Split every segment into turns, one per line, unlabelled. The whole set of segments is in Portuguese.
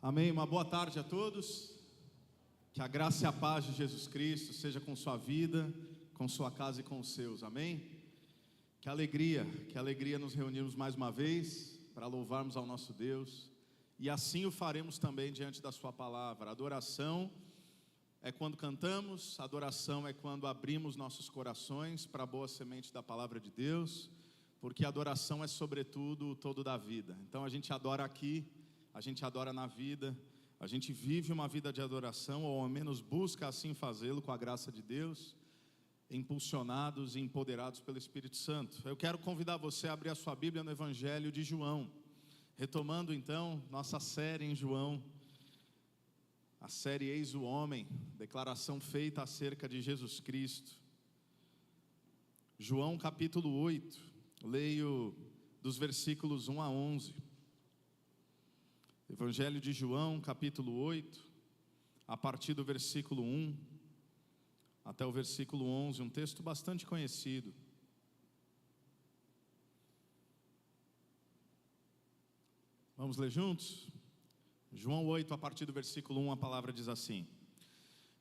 Amém, uma boa tarde a todos. Que a graça e a paz de Jesus Cristo seja com sua vida, com sua casa e com os seus, amém? Que alegria nos reunirmos mais uma vez para louvarmos ao nosso Deus. E assim o faremos também diante da sua palavra. Adoração é quando cantamos, adoração é quando abrimos nossos corações para a boa semente da palavra de Deus, porque adoração é sobretudo o todo da vida. Então a gente adora aqui, a gente adora na vida, a gente vive uma vida de adoração, ou ao menos busca assim fazê-lo com a graça de Deus, impulsionados e empoderados pelo Espírito Santo. Eu quero convidar você a abrir a sua Bíblia no Evangelho de João, retomando então nossa série em João, a série Eis o Homem, declaração feita acerca de Jesus Cristo. João capítulo 8, leio dos versículos 1 a 11. Evangelho de João, capítulo 8, a partir do versículo 1 até o versículo 11, um texto bastante conhecido. Vamos ler juntos? João 8, a partir do versículo 1, a palavra diz assim: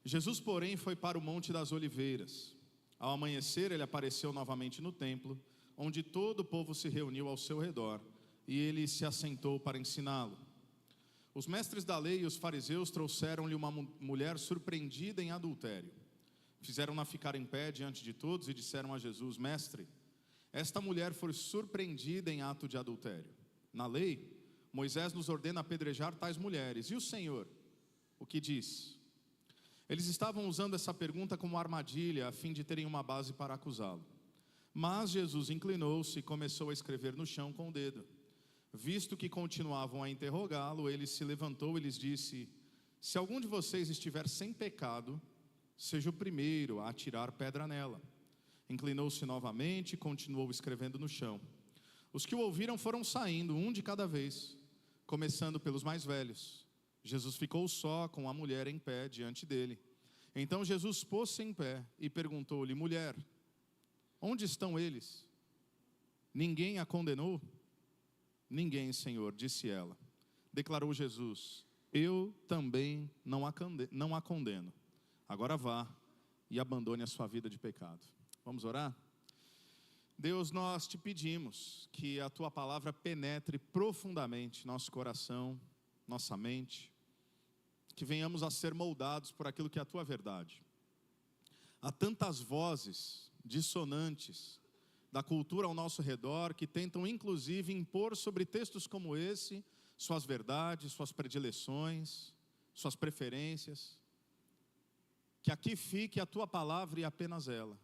Jesus, porém, foi para o Monte das Oliveiras. Ao amanhecer, ele apareceu novamente no templo, onde todo o povo se reuniu ao seu redor, e ele se assentou para ensiná-lo. Os mestres da lei e os fariseus trouxeram-lhe uma mulher surpreendida em adultério. Fizeram-na ficar em pé diante de todos e disseram a Jesus: Mestre, esta mulher foi surpreendida em ato de adultério. Na lei, Moisés nos ordena apedrejar tais mulheres. E o Senhor, o que diz? Eles estavam usando essa pergunta como armadilha, a fim de terem uma base para acusá-lo. Mas Jesus inclinou-se e começou a escrever no chão com o dedo. Visto que continuavam a interrogá-lo, ele se levantou e lhes disse: Se algum de vocês estiver sem pecado, seja o primeiro a atirar pedra nela. Inclinou-se novamente e continuou escrevendo no chão. Os que o ouviram foram saindo, um de cada vez, começando pelos mais velhos. Jesus ficou só com a mulher em pé diante dele. Então Jesus pôs-se em pé e perguntou-lhe: Mulher, onde estão eles? Ninguém a condenou? Ninguém, Senhor, disse ela. Declarou Jesus: Eu também não a condeno. Agora vá e abandone a sua vida de pecado. Vamos orar? Deus, nós te pedimos que a tua palavra penetre profundamente nosso coração, nossa mente, que venhamos a ser moldados por aquilo que é a tua verdade. Há tantas vozes dissonantes da cultura ao nosso redor, que tentam inclusive impor sobre textos como esse, suas verdades, suas predileções, suas preferências. Que aqui fique a tua palavra e apenas ela,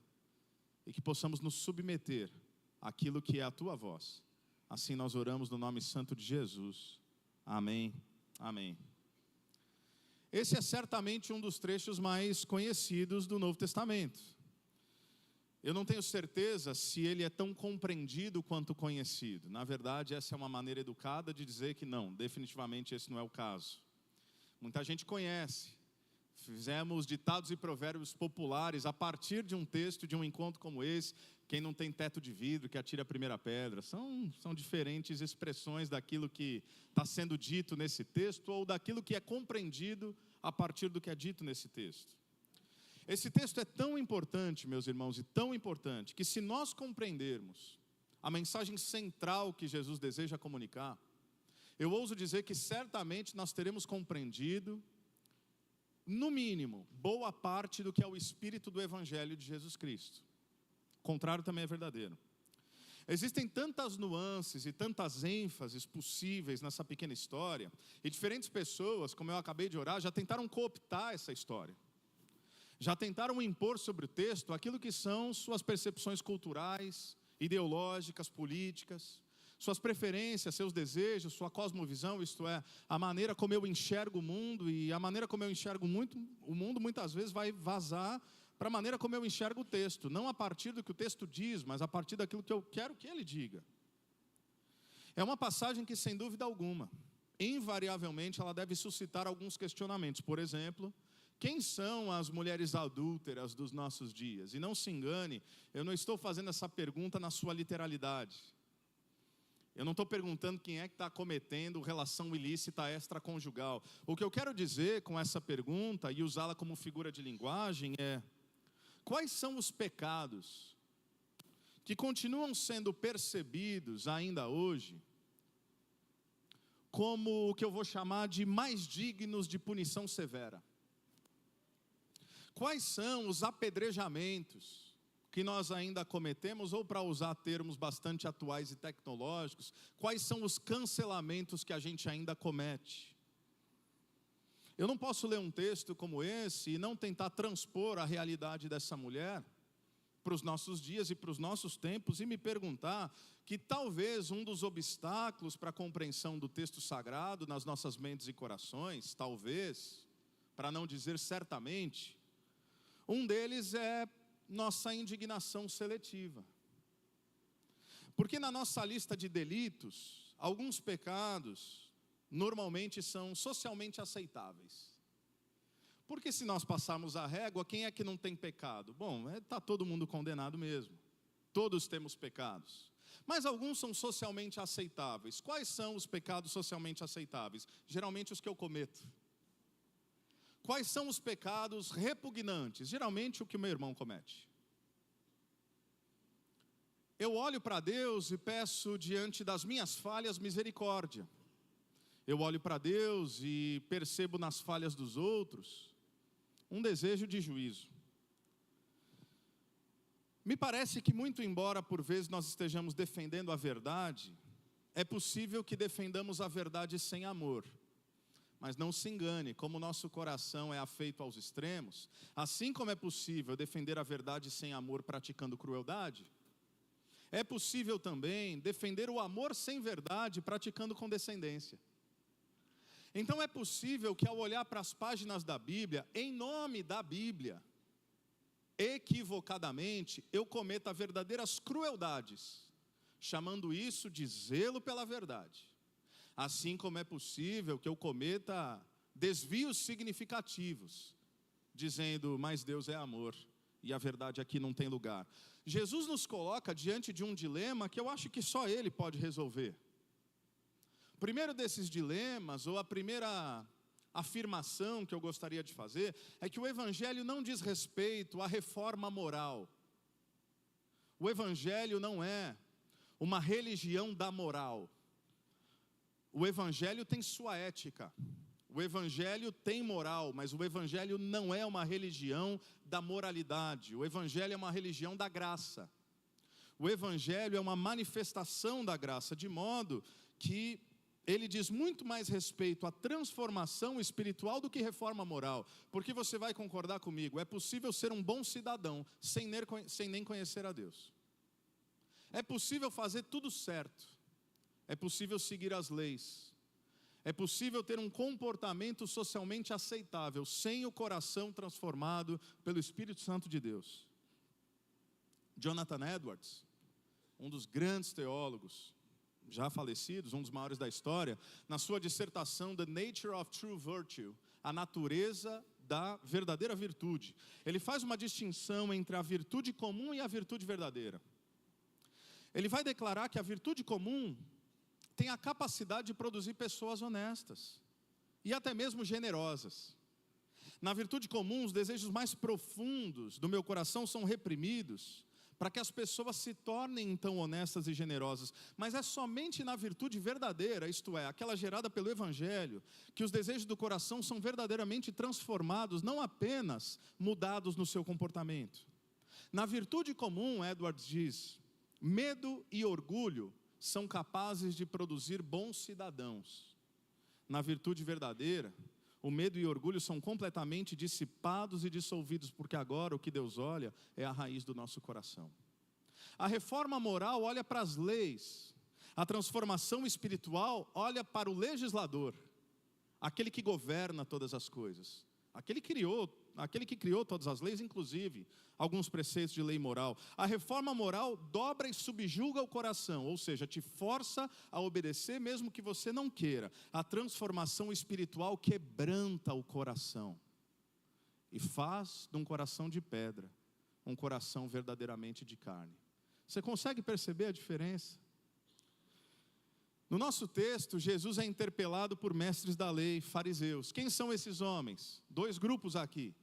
e que possamos nos submeter àquilo que é a tua voz. Assim nós oramos no nome santo de Jesus. Amém, amém. Esse é certamente um dos trechos mais conhecidos do Novo Testamento. Eu não tenho certeza se ele é tão compreendido quanto conhecido. Na verdade, essa é uma maneira educada de dizer que não, definitivamente esse não é o caso. Muita gente conhece. Fizemos ditados e provérbios populares a partir de um texto, de um encontro como esse. Quem não tem teto de vidro, que atire a primeira pedra. São diferentes expressões daquilo que está sendo dito nesse texto, ou daquilo que é compreendido a partir do que é dito nesse texto. Esse texto é tão importante, meus irmãos, e tão importante, que se nós compreendermos a mensagem central que Jesus deseja comunicar, eu ouso dizer que certamente nós teremos compreendido, no mínimo, boa parte do que é o espírito do Evangelho de Jesus Cristo. O contrário também é verdadeiro. Existem tantas nuances e tantas ênfases possíveis nessa pequena história, e diferentes pessoas, como eu acabei de orar, já tentaram cooptar essa história. Já tentaram impor sobre o texto aquilo que são suas percepções culturais, ideológicas, políticas, suas preferências, seus desejos, sua cosmovisão, isto é, a maneira como eu enxergo o mundo, e a maneira como eu enxergo o mundo muitas vezes vai vazar para a maneira como eu enxergo o texto, não a partir do que o texto diz, mas a partir daquilo que eu quero que ele diga. É uma passagem que, sem dúvida alguma, invariavelmente ela deve suscitar alguns questionamentos. Por exemplo, quem são as mulheres adúlteras dos nossos dias? E não se engane, eu não estou fazendo essa pergunta na sua literalidade. Eu não estou perguntando quem é que está cometendo relação ilícita extraconjugal. O que eu quero dizer com essa pergunta e usá-la como figura de linguagem é: quais são os pecados que continuam sendo percebidos ainda hoje como o que eu vou chamar de mais dignos de punição severa? Quais são os apedrejamentos que nós ainda cometemos, ou para usar termos bastante atuais e tecnológicos, quais são os cancelamentos que a gente ainda comete? Eu não posso ler um texto como esse e não tentar transpor a realidade dessa mulher para os nossos dias e para os nossos tempos e me perguntar que talvez um dos obstáculos para a compreensão do texto sagrado nas nossas mentes e corações, talvez, para não dizer certamente, um deles é nossa indignação seletiva. Porque na nossa lista de delitos, alguns pecados normalmente são socialmente aceitáveis. Porque se nós passarmos a régua, quem é que não tem pecado? Bom, está todo mundo condenado mesmo. Todos temos pecados. Mas alguns são socialmente aceitáveis. Quais são os pecados socialmente aceitáveis? Geralmente os que eu cometo. Quais são os pecados repugnantes? Geralmente o que o meu irmão comete. Eu olho para Deus e peço diante das minhas falhas misericórdia. Eu olho para Deus e percebo nas falhas dos outros um desejo de juízo. Me parece que muito embora por vezes nós estejamos defendendo a verdade, é possível que defendamos a verdade sem amor. Mas não se engane, como o nosso coração é afeito aos extremos, assim como é possível defender a verdade sem amor praticando crueldade, é possível também defender o amor sem verdade praticando condescendência. Então é possível que ao olhar para as páginas da Bíblia, em nome da Bíblia, equivocadamente, eu cometa verdadeiras crueldades, chamando isso de zelo pela verdade. Assim como é possível que eu cometa desvios significativos, dizendo, mas Deus é amor, e a verdade aqui não tem lugar. Jesus nos coloca diante de um dilema que eu acho que só Ele pode resolver. O primeiro desses dilemas, ou a primeira afirmação que eu gostaria de fazer, é que o Evangelho não diz respeito à reforma moral. O Evangelho não é uma religião da moral. O Evangelho tem sua ética. O Evangelho tem moral, mas o Evangelho não é uma religião da moralidade. O Evangelho é uma religião da graça. O Evangelho é uma manifestação da graça, de modo que ele diz muito mais respeito à transformação espiritual do que reforma moral. Porque você vai concordar comigo, é possível ser um bom cidadão sem nem conhecer a Deus. É possível fazer tudo certo. É possível seguir as leis. É possível ter um comportamento socialmente aceitável, sem o coração transformado pelo Espírito Santo de Deus. Jonathan Edwards, um dos grandes teólogos, já falecidos, um dos maiores da história, na sua dissertação The Nature of True Virtue, a natureza da verdadeira virtude, ele faz uma distinção entre a virtude comum e a virtude verdadeira. Ele vai declarar que a virtude comum tem a capacidade de produzir pessoas honestas e até mesmo generosas. Na virtude comum, os desejos mais profundos do meu coração são reprimidos para que as pessoas se tornem então honestas e generosas. Mas é somente na virtude verdadeira, isto é, aquela gerada pelo Evangelho, que os desejos do coração são verdadeiramente transformados, não apenas mudados no seu comportamento. Na virtude comum, Edwards diz, medo e orgulho são capazes de produzir bons cidadãos. Na virtude verdadeira, o medo e o orgulho são completamente dissipados e dissolvidos, porque agora o que Deus olha é a raiz do nosso coração. A reforma moral olha para as leis, a transformação espiritual olha para o legislador, aquele que governa todas as coisas, aquele que criou todas as leis, inclusive alguns preceitos de lei moral. A reforma moral dobra e subjuga o coração, ou seja, te força a obedecer mesmo que você não queira. A transformação espiritual quebranta o coração e faz de um coração de pedra um coração verdadeiramente de carne. Você consegue perceber a diferença? No nosso texto, Jesus é interpelado por mestres da lei, fariseus. Quem são esses homens? 2 grupos aqui.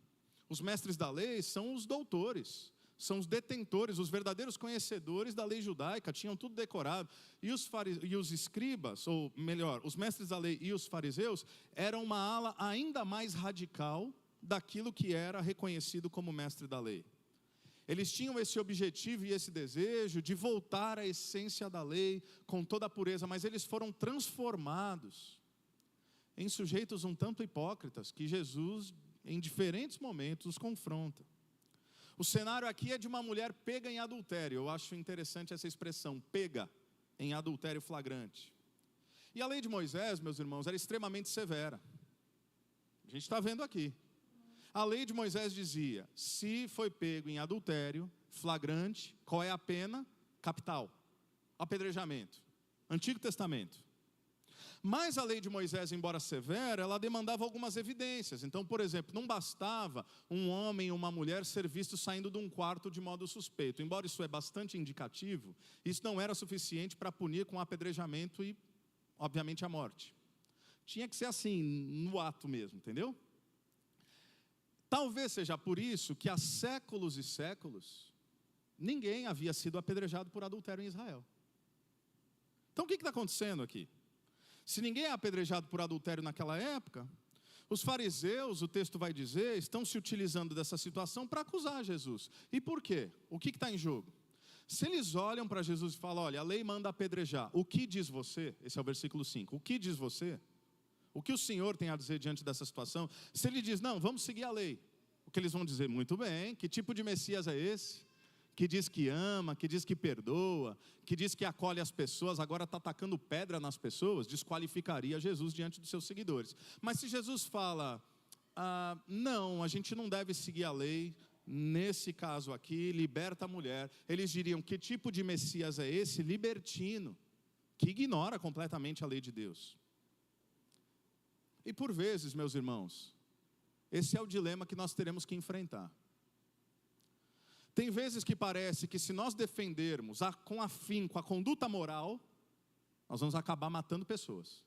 Os mestres da lei são os doutores, são os detentores, os verdadeiros conhecedores da lei judaica, tinham tudo decorado. E os escribas, ou melhor, os mestres da lei e os fariseus, eram uma ala ainda mais radical daquilo que era reconhecido como mestre da lei. Eles tinham esse objetivo e esse desejo de voltar à essência da lei com toda a pureza, mas eles foram transformados em sujeitos um tanto hipócritas, que Jesus, em diferentes momentos, os confronta. O cenário aqui é de uma mulher pega em adultério. Eu acho interessante essa expressão, pega em adultério flagrante. E a lei de Moisés, meus irmãos, era extremamente severa. A gente está vendo aqui. A lei de Moisés dizia, se foi pego em adultério, flagrante, qual é a pena? Capital, apedrejamento. Antigo Testamento. Mas a lei de Moisés, embora severa, ela demandava algumas evidências. Então, por exemplo, não bastava um homem ou uma mulher ser visto saindo de um quarto de modo suspeito. Embora isso é bastante indicativo, isso não era suficiente para punir com apedrejamento e, obviamente, a morte. Tinha que ser assim, no ato mesmo, entendeu? Talvez seja por isso que há séculos e séculos, ninguém havia sido apedrejado por adultério em Israel. Então o que está acontecendo aqui? Se ninguém é apedrejado por adultério naquela época, os fariseus, o texto vai dizer, estão se utilizando dessa situação para acusar Jesus. E por quê? O que está em jogo? Se eles olham para Jesus e falam, olha, a lei manda apedrejar, o que diz você? Esse é o versículo 5, o que diz você? O que o Senhor tem a dizer diante dessa situação? Se ele diz, não, vamos seguir a lei. O que eles vão dizer? Muito bem, que tipo de Messias é esse? Que diz que ama, que diz que perdoa, que diz que acolhe as pessoas, agora está atacando pedra nas pessoas, desqualificaria Jesus diante dos seus seguidores. Mas se Jesus fala, não, a gente não deve seguir a lei, nesse caso aqui, liberta a mulher, eles diriam, que tipo de Messias é esse? Libertino, que ignora completamente a lei de Deus. E por vezes, meus irmãos, esse é o dilema que nós teremos que enfrentar. Tem vezes que parece que se nós defendermos com afinco a conduta moral, nós vamos acabar matando pessoas.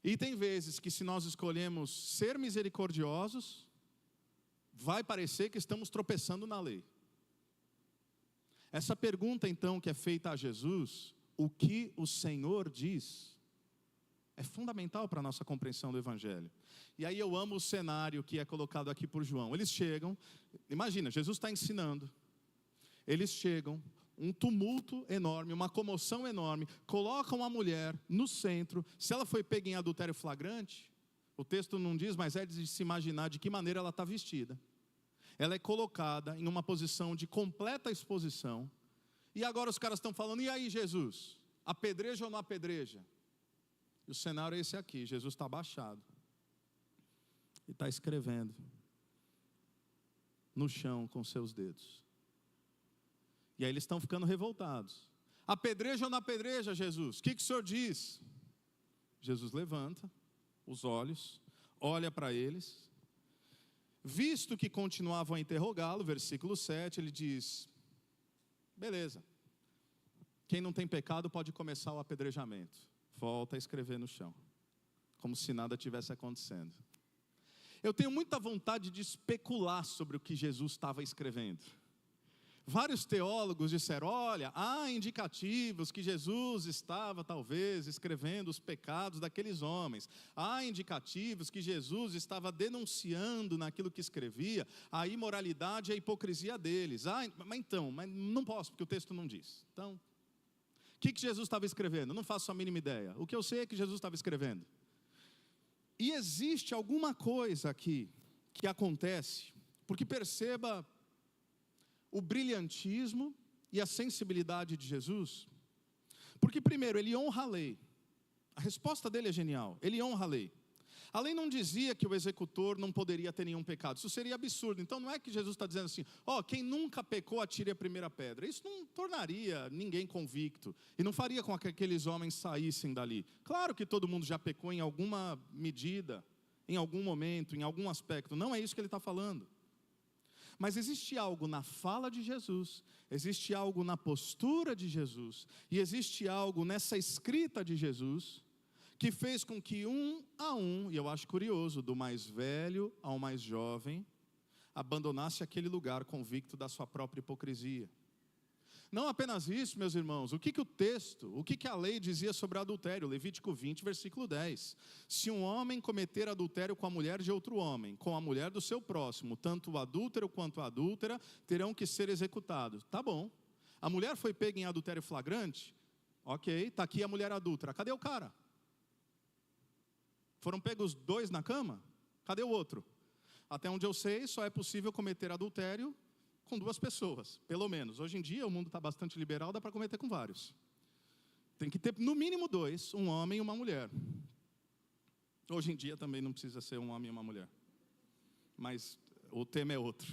E tem vezes que se nós escolhemos ser misericordiosos, vai parecer que estamos tropeçando na lei. Essa pergunta então que é feita a Jesus, o que o Senhor diz? É fundamental para a nossa compreensão do Evangelho. E aí eu amo o cenário que é colocado aqui por João. Eles chegam, imagina, Jesus está ensinando. Eles chegam, um tumulto enorme, uma comoção enorme, colocam a mulher no centro. Se ela foi pega em adultério flagrante, o texto não diz, mas é de se imaginar de que maneira ela está vestida. Ela é colocada em uma posição de completa exposição. E agora os caras estão falando, e aí Jesus, apedreja ou não apedreja? E o cenário é esse aqui, Jesus está abaixado. E está escrevendo no chão com seus dedos. E aí eles estão ficando revoltados. Apedreja ou não apedreja, Jesus? O que o Senhor diz? Jesus levanta os olhos, olha para eles. Visto que continuavam a interrogá-lo, versículo 7, ele diz, beleza. Quem não tem pecado pode começar o apedrejamento. Volta a escrever no chão, como se nada tivesse acontecendo. Eu tenho muita vontade de especular sobre o que Jesus estava escrevendo. Vários teólogos disseram, olha, há indicativos que Jesus estava talvez escrevendo os pecados daqueles homens. Há indicativos que Jesus estava denunciando naquilo que escrevia a imoralidade e a hipocrisia deles. Mas não posso, porque o texto não diz. Então, o que Jesus estava escrevendo? Eu não faço a mínima ideia. O que eu sei é que Jesus estava escrevendo. E existe alguma coisa aqui que acontece, porque perceba o brilhantismo e a sensibilidade de Jesus. Porque primeiro, ele honra a lei. A resposta dele é genial, ele honra a lei. A lei não dizia que o executor não poderia ter nenhum pecado, isso seria absurdo. Então não é que Jesus está dizendo assim, quem nunca pecou atire a primeira pedra. Isso não tornaria ninguém convicto, e não faria com que aqueles homens saíssem dali. Claro que todo mundo já pecou em alguma medida, em algum momento, em algum aspecto, não é isso que ele está falando. Mas existe algo na fala de Jesus, existe algo na postura de Jesus, e existe algo nessa escrita de Jesus, que fez com que um a um, e eu acho curioso, do mais velho ao mais jovem, abandonasse aquele lugar convicto da sua própria hipocrisia. Não apenas isso, meus irmãos, o que o texto, o que a lei dizia sobre adultério? Levítico 20, versículo 10. Se um homem cometer adultério com a mulher de outro homem, com a mulher do seu próximo, tanto o adúltero quanto a adúltera terão que ser executados. Tá bom. A mulher foi pega em adultério flagrante? Ok, está aqui a mulher adúltera. Cadê o cara? Foram pegos dois na cama? Cadê o outro? Até onde eu sei, só é possível cometer adultério com duas pessoas, pelo menos. Hoje em dia o mundo está bastante liberal, dá para cometer com vários. Tem que ter no mínimo dois, um homem e uma mulher. Hoje em dia também não precisa ser um homem e uma mulher. Mas o tema é outro.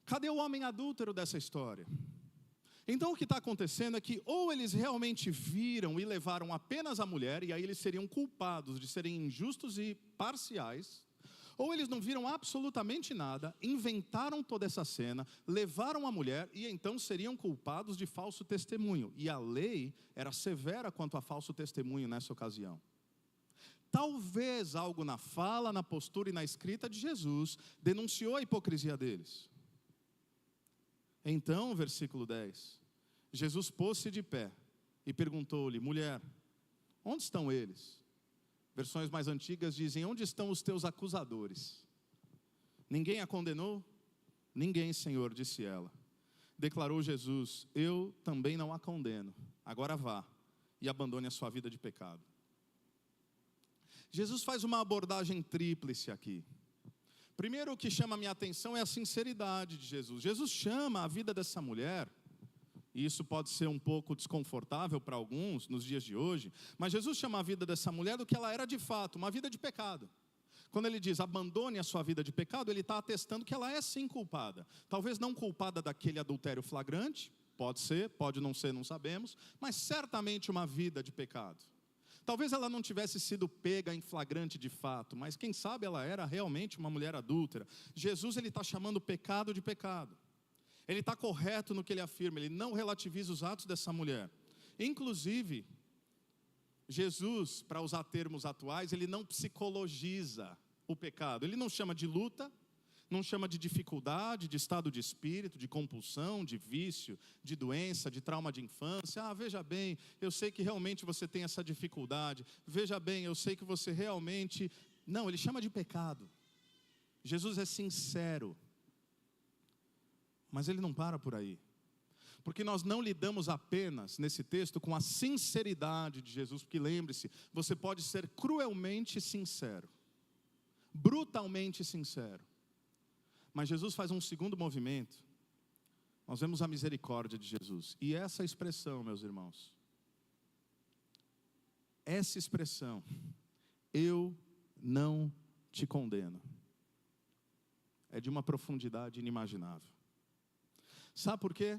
Cadê o homem adúltero dessa história? Então o que está acontecendo é que ou eles realmente viram e levaram apenas a mulher, e aí eles seriam culpados de serem injustos e parciais, ou eles não viram absolutamente nada, inventaram toda essa cena, levaram a mulher e então seriam culpados de falso testemunho. E a lei era severa quanto a falso testemunho nessa ocasião. Talvez algo na fala, na postura e na escrita de Jesus denunciou a hipocrisia deles. Então, versículo 10, Jesus pôs-se de pé e perguntou-lhe: mulher, onde estão eles? Versões mais antigas dizem: onde estão os teus acusadores? Ninguém a condenou? Ninguém, Senhor, disse ela. Declarou Jesus: eu também não a condeno. Agora vá e abandone a sua vida de pecado. Jesus faz uma abordagem tríplice aqui. Primeiro, o que chama a minha atenção é a sinceridade de Jesus. Jesus chama a vida dessa mulher, e isso pode ser um pouco desconfortável para alguns nos dias de hoje, mas Jesus chama a vida dessa mulher do que ela era de fato, uma vida de pecado. Quando ele diz abandone a sua vida de pecado, ele está atestando que ela é sim culpada. Talvez não culpada daquele adultério flagrante, pode ser, pode não ser, não sabemos, mas certamente uma vida de pecado. Talvez ela não tivesse sido pega em flagrante de fato, mas quem sabe ela era realmente uma mulher adúltera. Jesus ele está chamando o pecado de pecado. Ele está correto no que ele afirma, ele não relativiza os atos dessa mulher. Inclusive, Jesus, para usar termos atuais, ele não psicologiza o pecado. Ele não chama de luta, não chama de dificuldade, de estado de espírito, de compulsão, de vício, de doença, de trauma de infância. Ah, veja bem, eu sei que realmente você tem essa dificuldade. Veja bem, eu sei que você realmente... Não, ele chama de pecado. Jesus é sincero. Mas ele não para por aí. Porque nós não lidamos apenas, nesse texto, com a sinceridade de Jesus. Porque lembre-se, você pode ser cruelmente sincero, brutalmente sincero. Mas Jesus faz um segundo movimento. Nós vemos a misericórdia de Jesus. E essa expressão, meus irmãos, essa expressão, eu não te condeno, é de uma profundidade inimaginável. Sabe por quê?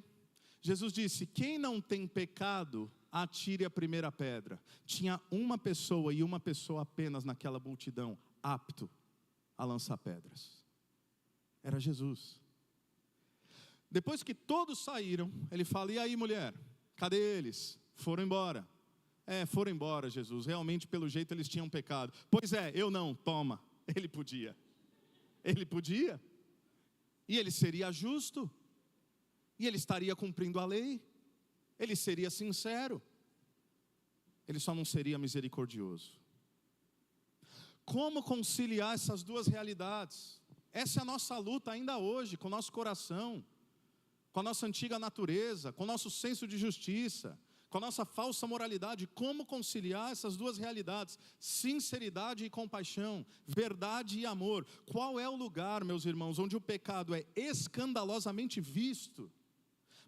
Jesus disse: quem não tem pecado, atire a primeira pedra. Tinha uma pessoa e uma pessoa apenas naquela multidão apto a lançar pedras. Era Jesus. Depois que todos saíram, ele fala: e aí, mulher? Cadê eles? Foram embora. Foram embora, Jesus. Realmente, pelo jeito, eles tinham pecado. Pois é, eu não. Toma. Ele podia. Ele podia. E ele seria justo. E ele estaria cumprindo a lei. Ele seria sincero. Ele só não seria misericordioso. Como conciliar essas duas realidades? Essa é a nossa luta ainda hoje, com o nosso coração, com a nossa antiga natureza, com o nosso senso de justiça, com a nossa falsa moralidade. Como conciliar essas duas realidades? Sinceridade e compaixão, verdade e amor. Qual é o lugar, meus irmãos, onde o pecado é escandalosamente visto,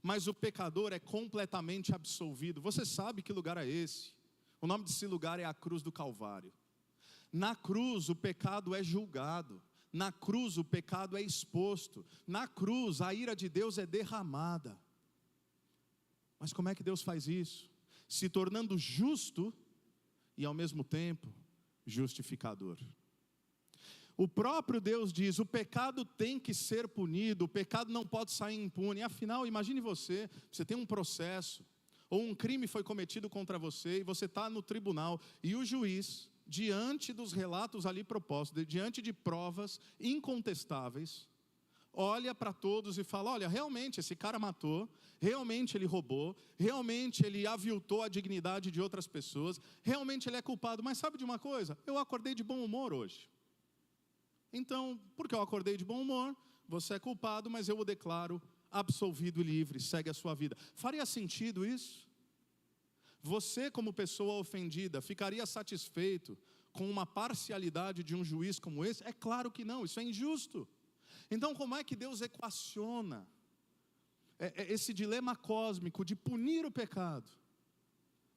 mas o pecador é completamente absolvido? Você sabe que lugar é esse? O nome desse lugar é a cruz do Calvário. Na cruz o pecado é julgado. Na cruz o pecado é exposto. Na cruz a ira de Deus é derramada. Mas como é que Deus faz isso? Se tornando justo e ao mesmo tempo justificador. O próprio Deus diz, o pecado tem que ser punido, o pecado não pode sair impune. Afinal, imagine você tem um processo, ou um crime foi cometido contra você, e você está no tribunal, e o juiz, diante dos relatos ali propostos, diante de provas incontestáveis, olha para todos e fala, olha, realmente esse cara matou, realmente ele roubou, realmente ele aviltou a dignidade de outras pessoas, realmente ele é culpado, mas sabe de uma coisa? Eu acordei de bom humor hoje. Então, porque eu acordei de bom humor, você é culpado, mas eu o declaro absolvido e livre, segue a sua vida. Faria sentido isso? Você, como pessoa ofendida, ficaria satisfeito com uma parcialidade de um juiz como esse? É claro que não, isso é injusto. Então, como é que Deus equaciona esse dilema cósmico de punir o pecado,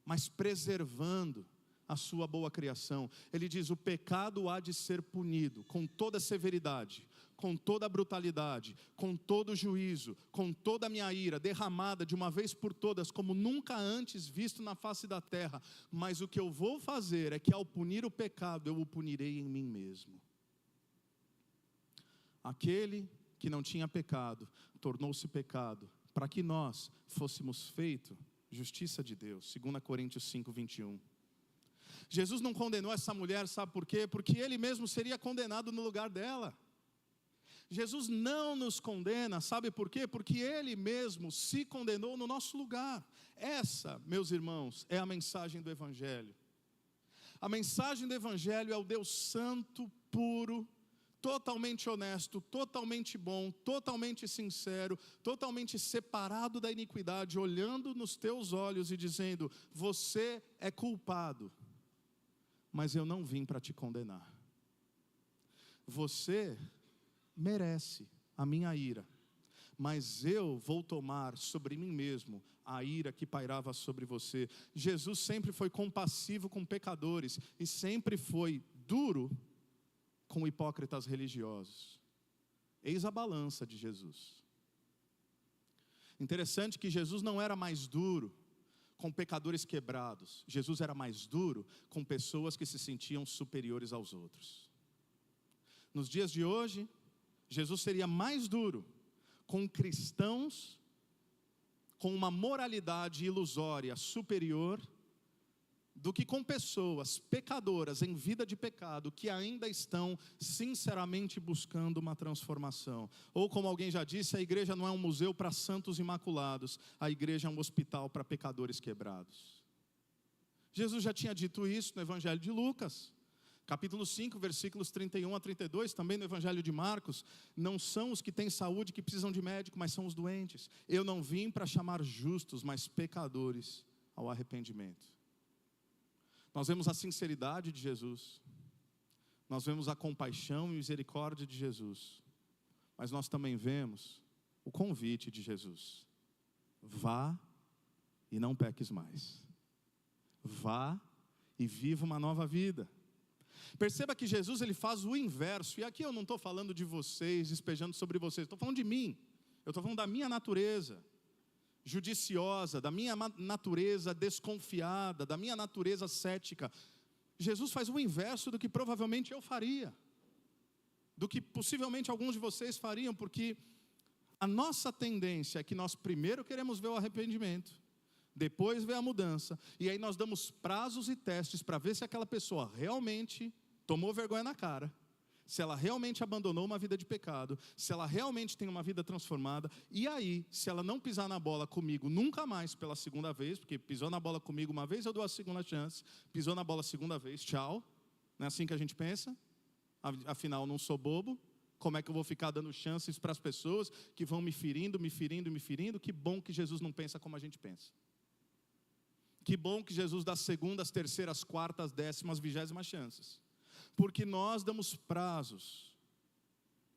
mas preservando a sua boa criação? Ele diz, o pecado há de ser punido com toda severidade, com toda brutalidade, com todo juízo, com toda a minha ira, derramada de uma vez por todas, como nunca antes visto na face da terra. Mas o que eu vou fazer é que ao punir o pecado, eu o punirei em mim mesmo. Aquele que não tinha pecado, tornou-se pecado, para que nós fôssemos feito justiça de Deus. 2 Coríntios 5, 21. Jesus não condenou essa mulher, sabe por quê? Porque ele mesmo seria condenado no lugar dela. Jesus não nos condena, sabe por quê? Porque ele mesmo se condenou no nosso lugar. Essa, meus irmãos, é a mensagem do Evangelho. A mensagem do Evangelho é o Deus santo, puro, totalmente honesto, totalmente bom, totalmente sincero, totalmente separado da iniquidade, olhando nos teus olhos e dizendo, você é culpado, mas eu não vim para te condenar. Você merece a minha ira, mas eu vou tomar sobre mim mesmo a ira que pairava sobre você. Jesus sempre foi compassivo com pecadores e sempre foi duro com hipócritas religiosos. Eis a balança de Jesus. Interessante que Jesus não era mais duro com pecadores quebrados. Jesus era mais duro com pessoas que se sentiam superiores aos outros. Nos dias de hoje, Jesus seria mais duro com cristãos com uma moralidade ilusória superior do que com pessoas pecadoras em vida de pecado que ainda estão sinceramente buscando uma transformação. Ou como alguém já disse, a igreja não é um museu para santos imaculados, a igreja é um hospital para pecadores quebrados. Jesus já tinha dito isso no Evangelho de Lucas, capítulo 5, versículos 31 a 32, também no Evangelho de Marcos, não são os que têm saúde que precisam de médico, mas são os doentes. Eu não vim para chamar justos, mas pecadores ao arrependimento. Nós vemos a sinceridade de Jesus, nós vemos a compaixão e misericórdia de Jesus, mas nós também vemos o convite de Jesus: vá e não peques mais, vá e viva uma nova vida. Perceba que Jesus ele faz o inverso, e aqui eu não estou falando de vocês, despejando sobre vocês, estou falando de mim, eu estou falando da minha natureza judiciosa, da minha natureza desconfiada, da minha natureza cética. Jesus faz o inverso do que provavelmente eu faria, do que possivelmente alguns de vocês fariam, porque a nossa tendência é que nós primeiro queremos ver o arrependimento, depois ver a mudança, e aí nós damos prazos e testes para ver se aquela pessoa realmente tomou vergonha na cara, se ela realmente abandonou uma vida de pecado, se ela realmente tem uma vida transformada, e aí, se ela não pisar na bola comigo nunca mais pela segunda vez, porque pisou na bola comigo uma vez, eu dou a segunda chance, pisou na bola a segunda vez, tchau, não é assim que a gente pensa? Afinal, não sou bobo, como é que eu vou ficar dando chances para as pessoas que vão me ferindo? Que bom que Jesus não pensa como a gente pensa. Que bom que Jesus dá segundas, terceiras, quartas, décimas, vigésimas chances. Porque nós damos prazos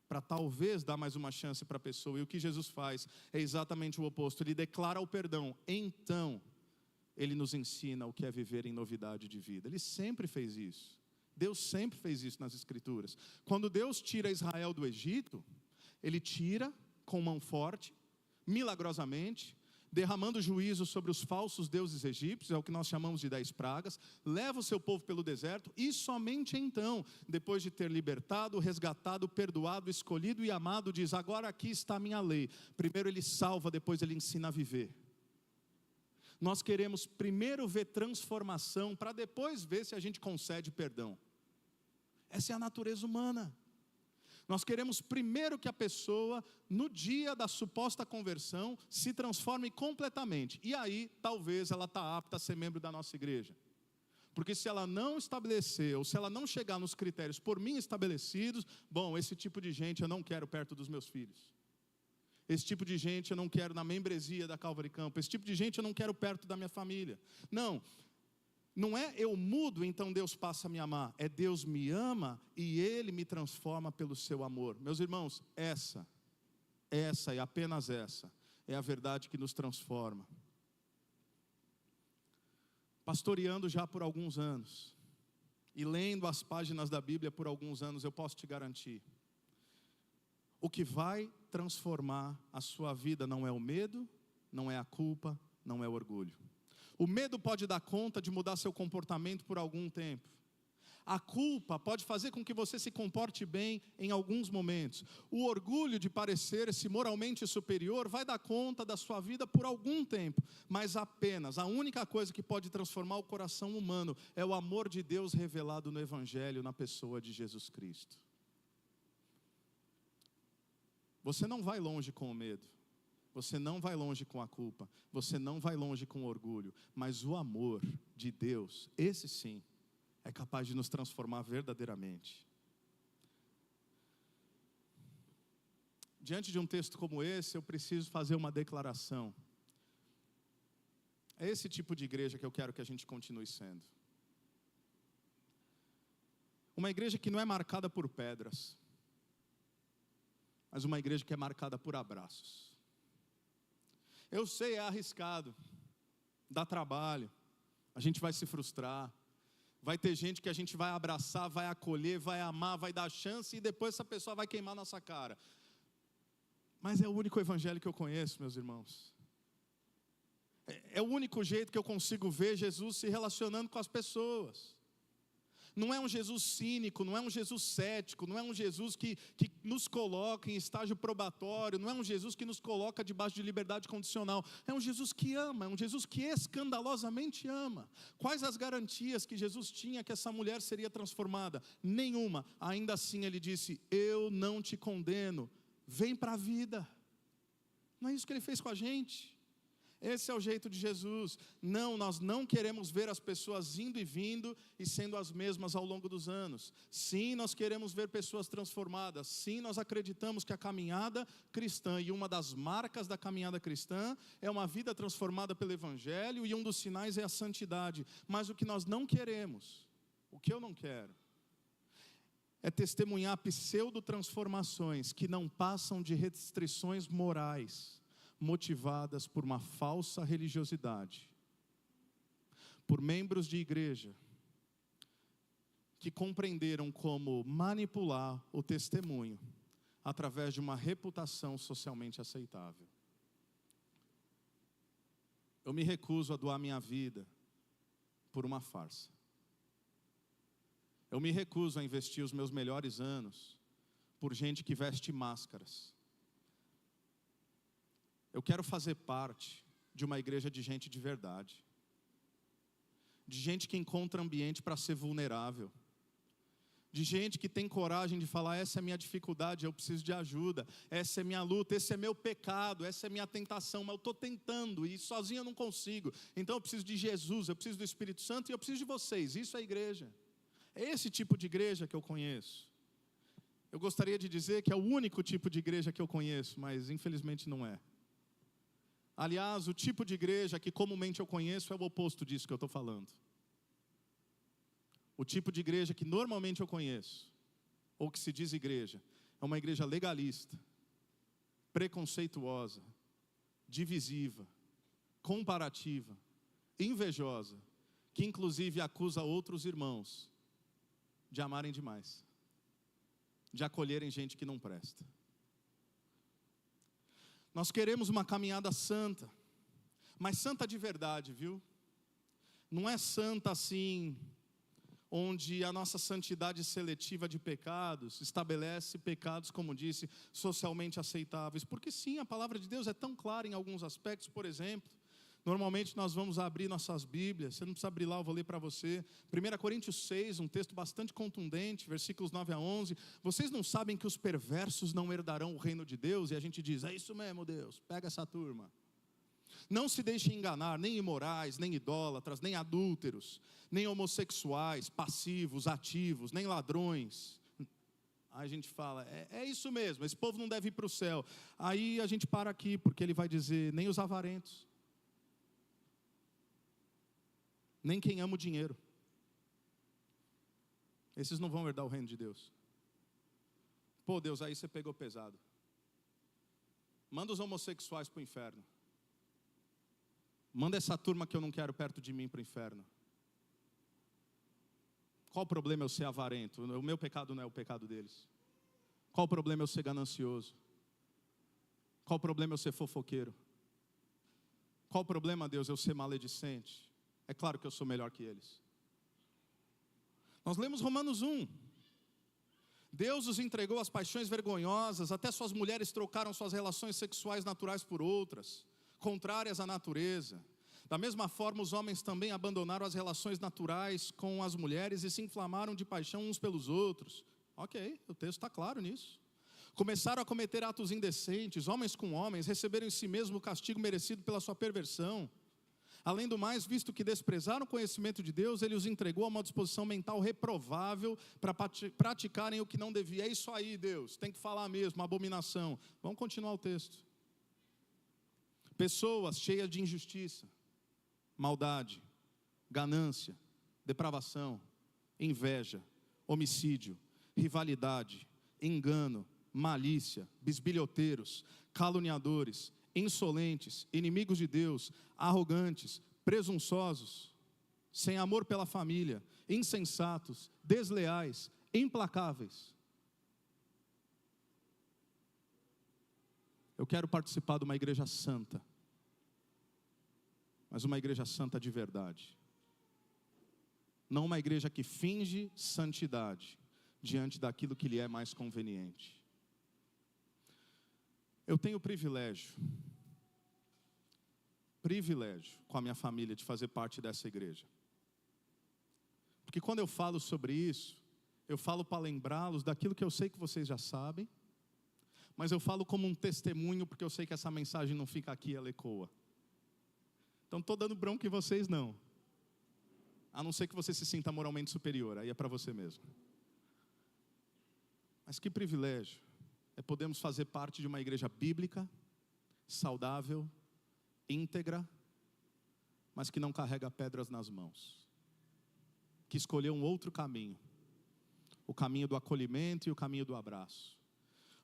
para talvez dar mais uma chance para a pessoa. E o que Jesus faz é exatamente o oposto. Ele declara o perdão. Então, Ele nos ensina o que é viver em novidade de vida. Ele sempre fez isso. Deus sempre fez isso nas Escrituras. Quando Deus tira Israel do Egito, Ele tira com mão forte, milagrosamente, derramando juízo sobre os falsos deuses egípcios, é o que nós chamamos de 10 pragas, leva o seu povo pelo deserto, e somente então, depois de ter libertado, resgatado, perdoado, escolhido e amado, diz: agora aqui está a minha lei. Primeiro ele salva, depois ele ensina a viver. Nós queremos primeiro ver transformação, para depois ver se a gente concede perdão. Essa é a natureza humana. Nós queremos primeiro que a pessoa, no dia da suposta conversão, se transforme completamente. E aí, talvez ela está apta a ser membro da nossa igreja. Porque se ela não estabelecer, ou se ela não chegar nos critérios por mim estabelecidos, bom, esse tipo de gente eu não quero perto dos meus filhos. Esse tipo de gente eu não quero na membresia da Calvary Campo. Esse tipo de gente eu não quero perto da minha família. Não é eu mudo, então Deus passa a me amar. É Deus me ama e Ele me transforma pelo seu amor. Meus irmãos, essa e apenas essa é a verdade que nos transforma. Pastoreando já por alguns anos e lendo as páginas da Bíblia por alguns anos, eu posso te garantir: o que vai transformar a sua vida não é o medo, não é a culpa, não é o orgulho. O medo pode dar conta de mudar seu comportamento por algum tempo. A culpa pode fazer com que você se comporte bem em alguns momentos. O orgulho de parecer-se moralmente superior vai dar conta da sua vida por algum tempo. Mas apenas, a única coisa que pode transformar o coração humano é o amor de Deus revelado no Evangelho, na pessoa de Jesus Cristo. Você não vai longe com o medo. Você não vai longe com a culpa, você não vai longe com o orgulho, mas o amor de Deus, esse sim, é capaz de nos transformar verdadeiramente. Diante de um texto como esse, eu preciso fazer uma declaração. É esse tipo de igreja que eu quero que a gente continue sendo. Uma igreja que não é marcada por pedras, mas uma igreja que é marcada por abraços. Eu sei, é arriscado, dá trabalho, a gente vai se frustrar, vai ter gente que a gente vai abraçar, vai acolher, vai amar, vai dar chance, e depois essa pessoa vai queimar nossa cara. Mas é o único evangelho que eu conheço, meus irmãos. É o único jeito que eu consigo ver Jesus se relacionando com as pessoas. Não é um Jesus cínico, não é um Jesus cético, não é um Jesus que nos coloca em estágio probatório, não é um Jesus que nos coloca debaixo de liberdade condicional. É um Jesus que ama, é um Jesus que escandalosamente ama. Quais as garantias que Jesus tinha que essa mulher seria transformada? Nenhuma. Ainda assim ele disse: eu não te condeno, vem para a vida. Não é isso que ele fez com a gente? Esse é o jeito de Jesus. Não, nós não queremos ver as pessoas indo e vindo e sendo as mesmas ao longo dos anos. Sim, nós queremos ver pessoas transformadas. Sim, nós acreditamos que a caminhada cristã, e uma das marcas da caminhada cristã, é uma vida transformada pelo Evangelho, e um dos sinais é a santidade. Mas o que nós não queremos, o que eu não quero, é testemunhar pseudo-transformações que não passam de restrições morais, motivadas por uma falsa religiosidade, por membros de igreja que compreenderam como manipular o testemunho através de uma reputação socialmente aceitável. Eu me recuso a doar minha vida por uma farsa. Eu me recuso a investir os meus melhores anos por gente que veste máscaras. Eu quero fazer parte de uma igreja de gente de verdade, de gente que encontra ambiente para ser vulnerável, de gente que tem coragem de falar: essa é a minha dificuldade, eu preciso de ajuda, essa é a minha luta, esse é meu pecado, essa é a minha tentação, mas eu estou tentando e sozinho eu não consigo, então eu preciso de Jesus, eu preciso do Espírito Santo e eu preciso de vocês. Isso é a igreja. É esse tipo de igreja que eu conheço. Eu gostaria de dizer que é o único tipo de igreja que eu conheço, mas infelizmente não é. Aliás, o tipo de igreja que comumente eu conheço é o oposto disso que eu estou falando. O tipo de igreja que normalmente eu conheço, ou que se diz igreja, é uma igreja legalista, preconceituosa, divisiva, comparativa, invejosa, que inclusive acusa outros irmãos de amarem demais, de acolherem gente que não presta. Nós queremos uma caminhada santa, Mas santa de verdade, viu? Não é santa assim, onde a nossa santidade seletiva de pecados estabelece pecados, como disse, socialmente aceitáveis. Porque sim, a palavra de Deus é tão clara em alguns aspectos. Por exemplo, normalmente nós vamos abrir nossas Bíblias, você não precisa abrir lá, eu vou ler para você. 1 Coríntios 6, um texto bastante contundente, versículos 9 a 11. Vocês não sabem que os perversos não herdarão o reino de Deus? E a gente diz, é isso mesmo, Deus, pega essa turma. Não se deixem enganar, nem imorais, nem idólatras, nem adúlteros, nem homossexuais, passivos, ativos, nem ladrões. Aí a gente fala, é isso mesmo, esse povo não deve ir para o céu. Aí a gente para aqui, porque ele vai dizer, nem os avarentos, nem quem ama o dinheiro. Esses não vão herdar o reino de Deus. Pô, Deus, aí você pegou pesado. Manda os homossexuais para o inferno. Manda essa turma que eu não quero perto de mim para o inferno. Qual o problema eu ser avarento? O meu pecado não é o pecado deles. Qual o problema eu ser ganancioso? Qual o problema eu ser fofoqueiro? Qual o problema, Deus, eu ser maledicente? É claro que eu sou melhor que eles. Nós lemos Romanos 1. Deus os entregou às paixões vergonhosas, até suas mulheres trocaram suas relações sexuais naturais por outras, contrárias à natureza. Da mesma forma, os homens também abandonaram as relações naturais com as mulheres e se inflamaram de paixão uns pelos outros. Ok, o texto está claro nisso. Começaram a cometer atos indecentes, homens com homens, receberam em si mesmo o castigo merecido pela sua perversão. Além do mais, visto que desprezaram o conhecimento de Deus, Ele os entregou a uma disposição mental reprovável para praticarem o que não devia. É isso aí, Deus, tem que falar mesmo, abominação. Vamos continuar o texto. Pessoas cheias de injustiça, maldade, ganância, depravação, inveja, homicídio, rivalidade, engano, malícia, bisbilhoteiros, caluniadores, insolentes, inimigos de Deus, arrogantes, presunçosos, sem amor pela família, insensatos, desleais, implacáveis. Eu quero participar de uma igreja santa, mas uma igreja santa de verdade. Não uma igreja que finge santidade diante daquilo que lhe é mais conveniente. Eu tenho o privilégio com a minha família de fazer parte dessa igreja. Porque quando eu falo sobre isso, eu falo para lembrá-los daquilo que eu sei que vocês já sabem, mas eu falo como um testemunho, porque eu sei que essa mensagem não fica aqui, ela ecoa. Então estou dando bronca em vocês não. A não ser que você se sinta moralmente superior, aí é para você mesmo. Mas que privilégio é podermos fazer parte de uma igreja bíblica, saudável, íntegra, mas que não carrega pedras nas mãos. Que escolheu um outro caminho. O caminho do acolhimento e o caminho do abraço.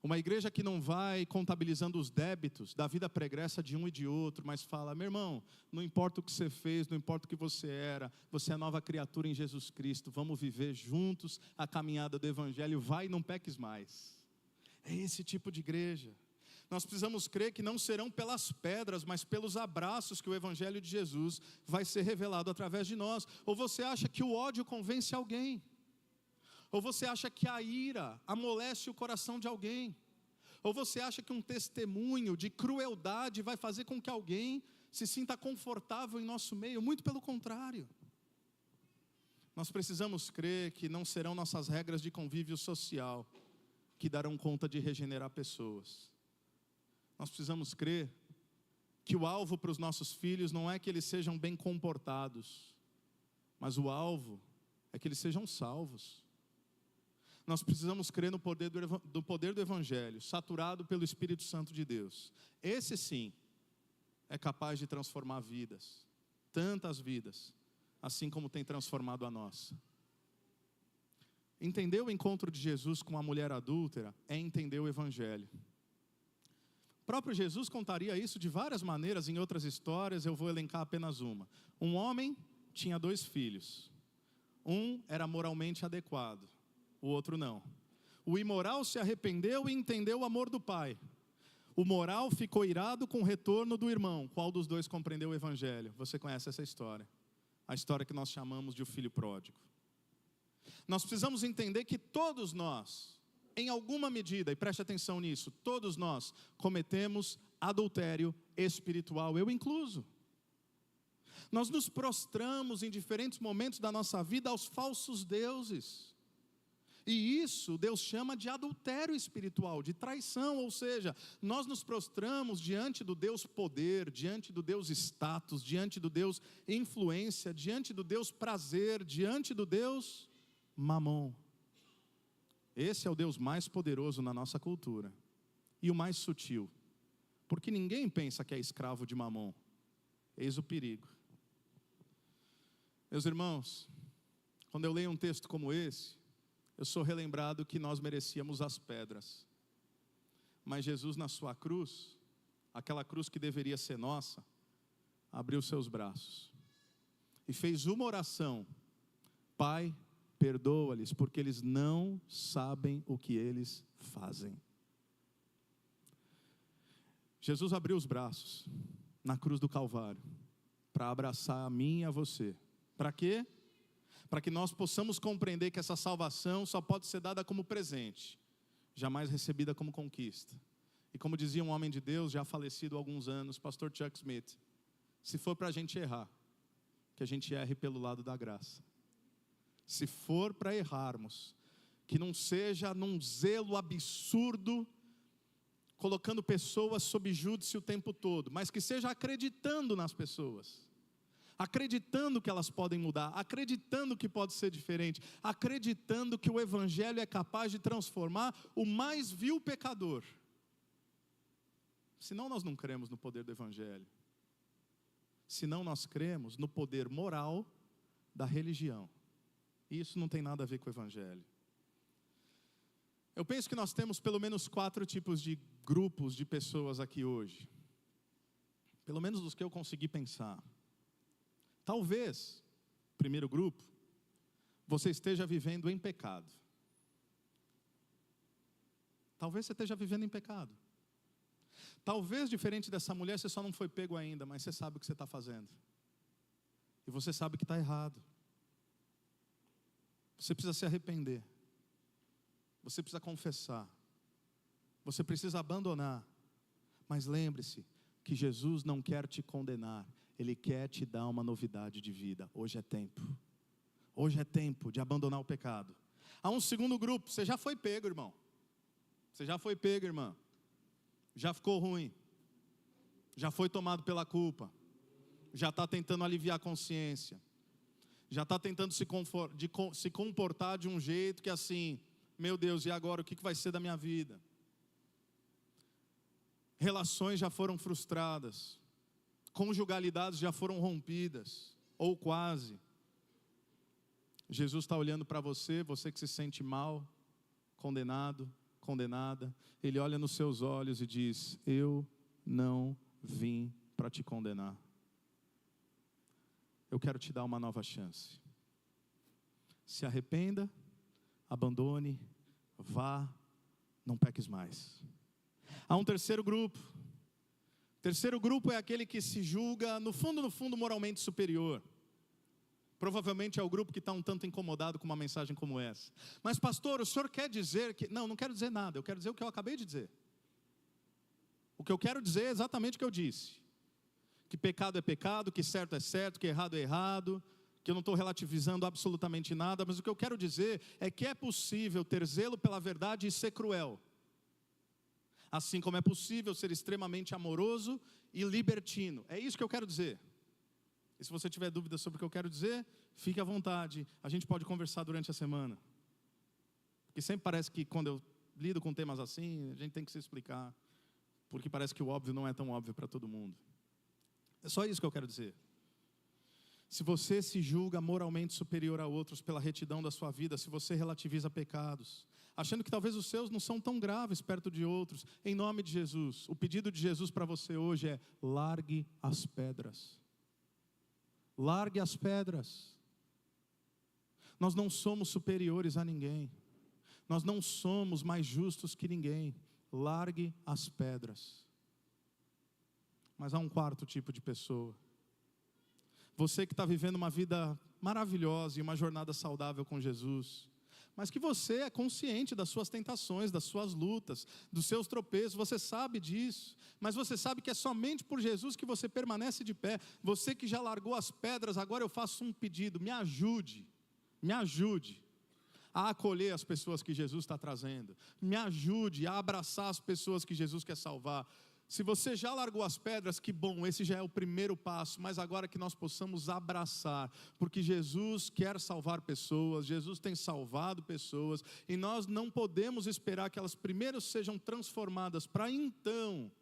Uma igreja que não vai contabilizando os débitos da vida pregressa de um e de outro, mas fala, meu irmão, não importa o que você fez, não importa o que você era, você é nova criatura em Jesus Cristo, vamos viver juntos a caminhada do Evangelho, vai e não peques mais. É esse tipo de igreja. Nós precisamos crer que não serão pelas pedras, mas pelos abraços que o Evangelho de Jesus vai ser revelado através de nós. Ou você acha que o ódio convence alguém? Ou você acha que a ira amolece o coração de alguém? Ou você acha que um testemunho de crueldade vai fazer com que alguém se sinta confortável em nosso meio? Muito pelo contrário. Nós precisamos crer que não serão nossas regras de convívio social que darão conta de regenerar pessoas. Nós precisamos crer que o alvo para os nossos filhos não é que eles sejam bem comportados, mas o alvo é que eles sejam salvos. Nós precisamos crer no poder do Evangelho, saturado pelo Espírito Santo de Deus. Esse sim, é capaz de transformar vidas, tantas vidas, assim como tem transformado a nossa. Entender o encontro de Jesus com a mulher adúltera é entender o Evangelho. O próprio Jesus contaria isso de várias maneiras em outras histórias, eu vou elencar apenas uma. Um homem tinha 2 filhos. Um era moralmente adequado, o outro não. O imoral se arrependeu e entendeu o amor do pai. O moral ficou irado com o retorno do irmão. Qual dos dois compreendeu o evangelho? Você conhece essa história. A história que nós chamamos de o filho pródigo. Nós precisamos entender que todos nós, em alguma medida, e preste atenção nisso, todos nós cometemos adultério espiritual, eu incluso. Nós nos prostramos em diferentes momentos da nossa vida aos falsos deuses. E isso Deus chama de adultério espiritual, de traição, ou seja, nós nos prostramos diante do Deus poder, diante do Deus status, diante do Deus influência, diante do Deus prazer, diante do Deus mamon. Esse é o Deus mais poderoso na nossa cultura e o mais sutil, porque ninguém pensa que é escravo de mamon. Eis o perigo. Meus irmãos, quando eu leio um texto como esse, eu sou relembrado que nós merecíamos as pedras, mas Jesus na sua cruz, aquela cruz que deveria ser nossa, abriu seus braços e fez uma oração: Pai, perdoa-lhes, porque eles não sabem o que eles fazem. Jesus abriu os braços na cruz do Calvário para abraçar a mim e a você. Para quê? Para que nós possamos compreender que essa salvação só pode ser dada como presente, jamais recebida como conquista. E como dizia um homem de Deus, já falecido há alguns anos, pastor Chuck Smith, se for para a gente errar, que a gente erre pelo lado da graça. Se for para errarmos, que não seja num zelo absurdo, colocando pessoas sob júdice o tempo todo, mas que seja acreditando nas pessoas, acreditando que elas podem mudar, acreditando que pode ser diferente, acreditando que o evangelho é capaz de transformar o mais vil pecador. Senão nós não cremos no poder do evangelho. Senão nós cremos no poder moral da religião. E isso não tem nada a ver com o evangelho. Eu penso que nós temos pelo menos 4 tipos de grupos de pessoas aqui hoje. Pelo menos dos que eu consegui pensar. Talvez, primeiro grupo, você esteja vivendo em pecado. Talvez você esteja vivendo em pecado. Talvez, diferente dessa mulher, você só não foi pego ainda, mas você sabe o que você está fazendo. E você sabe que está errado. Você precisa se arrepender. Você precisa confessar. Você precisa abandonar. Mas lembre-se que Jesus não quer te condenar. Ele quer te dar uma novidade de vida. Hoje é tempo. Hoje é tempo de abandonar o pecado. Há um segundo grupo. Você já foi pego, irmão. Você já foi pego, irmã. Já ficou ruim. Já foi tomado pela culpa. Já está tentando aliviar a consciência. Já está tentando se comportar de um jeito que assim, meu Deus, e agora o que vai ser da minha vida? Relações já foram frustradas. Conjugalidades já foram rompidas, ou quase. Jesus está olhando para você, você que se sente mal, condenado, condenada. Ele olha nos seus olhos e diz: eu não vim para te condenar. Eu quero te dar uma nova chance. Se arrependa, abandone, vá, não peques mais. Há um terceiro grupo. O terceiro grupo é aquele que se julga, no fundo, moralmente superior. Provavelmente é o grupo que está um tanto incomodado com uma mensagem como essa. Mas pastor, o senhor quer dizer que... Não quero dizer nada, eu quero dizer o que eu acabei de dizer. O que eu quero dizer é exatamente o que eu disse. Que pecado é pecado, que certo é certo, que errado é errado, que eu não estou relativizando absolutamente nada, mas o que eu quero dizer é que é possível ter zelo pela verdade e ser cruel. Assim como é possível ser extremamente amoroso e libertino. É isso que eu quero dizer. E se você tiver dúvidas sobre o que eu quero dizer, fique à vontade. A gente pode conversar durante a semana. Porque sempre parece que quando eu lido com temas assim, a gente tem que se explicar. Porque parece que o óbvio não é tão óbvio para todo mundo. É só isso que eu quero dizer. Se você se julga moralmente superior a outros pela retidão da sua vida, se você relativiza pecados, achando que talvez os seus não são tão graves perto de outros, em nome de Jesus, o pedido de Jesus para você hoje é: largue as pedras. Largue as pedras. Nós não somos superiores a ninguém. Nós não somos mais justos que ninguém. Largue as pedras. Mas há um quarto tipo de pessoa. Você que está vivendo uma vida maravilhosa e uma jornada saudável com Jesus, mas que você é consciente das suas tentações, das suas lutas, dos seus tropeços, você sabe disso, mas você sabe que é somente por Jesus que você permanece de pé. Você que já largou as pedras, agora eu faço um pedido: me ajude a acolher as pessoas que Jesus está trazendo, me ajude a abraçar as pessoas que Jesus quer salvar. Se você já largou as pedras, que bom, esse já é o primeiro passo, mas agora que nós possamos abraçar, porque Jesus quer salvar pessoas, Jesus tem salvado pessoas, e nós não podemos esperar que elas primeiro sejam transformadas, para então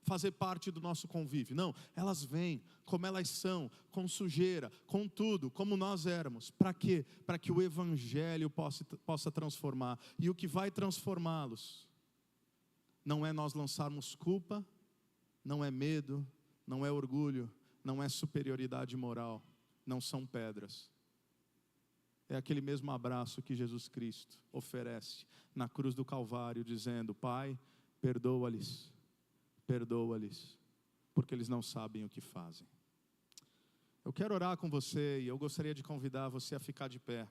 fazer parte do nosso convívio. Não, elas vêm como elas são, com sujeira, com tudo, como nós éramos. Para quê? Para que o Evangelho possa transformar, e o que vai transformá-los não é nós lançarmos culpa, não é medo, não é orgulho, não é superioridade moral, não são pedras. É aquele mesmo abraço que Jesus Cristo oferece na cruz do Calvário, dizendo: Pai, perdoa-lhes, porque eles não sabem o que fazem. Eu quero orar com você e eu gostaria de convidar você a ficar de pé.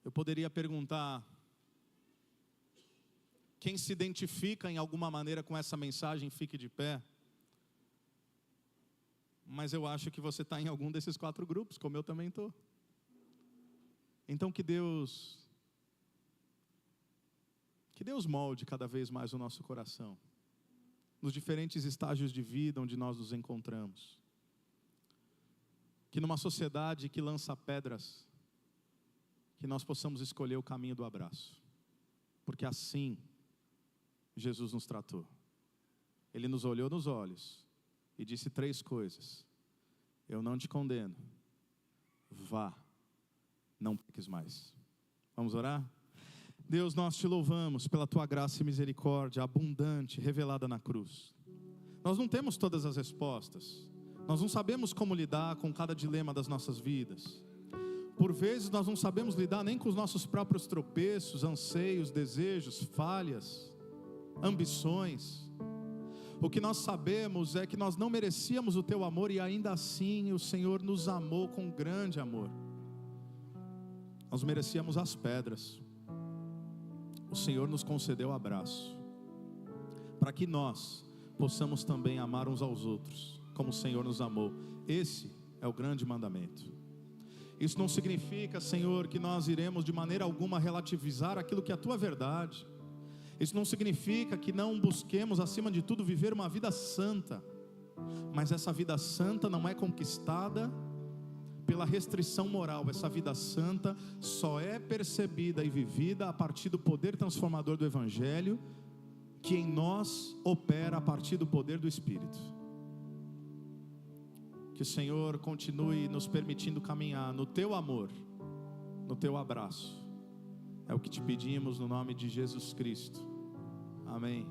Eu poderia perguntar: quem se identifica em alguma maneira com essa mensagem, fique de pé. Mas eu acho que você está em algum desses 4 grupos, como eu também estou. Então que Deus molde cada vez mais o nosso coração, nos diferentes estágios de vida onde nós nos encontramos. Que numa sociedade que lança pedras, que nós possamos escolher o caminho do abraço. Porque assim Jesus nos tratou. Ele nos olhou nos olhos e disse 3 coisas: eu não te condeno, vá, não peques mais. Vamos orar? Deus, nós te louvamos pela tua graça e misericórdia abundante, revelada na cruz. Nós não temos todas as respostas, nós não sabemos como lidar com cada dilema das nossas vidas. Por vezes nós não sabemos lidar nem com os nossos próprios tropeços, anseios, desejos, falhas, ambições. O que nós sabemos é que nós não merecíamos o teu amor, e ainda assim o Senhor nos amou com grande amor. Nós merecíamos as pedras, o Senhor nos concedeu abraço, para que nós possamos também amar uns aos outros, como o Senhor nos amou. Esse é o grande mandamento. Isso não significa, Senhor, que nós iremos de maneira alguma relativizar aquilo que é a tua verdade. Isso não significa que não busquemos, acima de tudo, viver uma vida santa. Mas essa vida santa não é conquistada pela restrição moral. Essa vida santa só é percebida e vivida a partir do poder transformador do Evangelho, que em nós opera a partir do poder do Espírito. Que o Senhor continue nos permitindo caminhar no teu amor, no teu abraço. É o que te pedimos no nome de Jesus Cristo. Amém.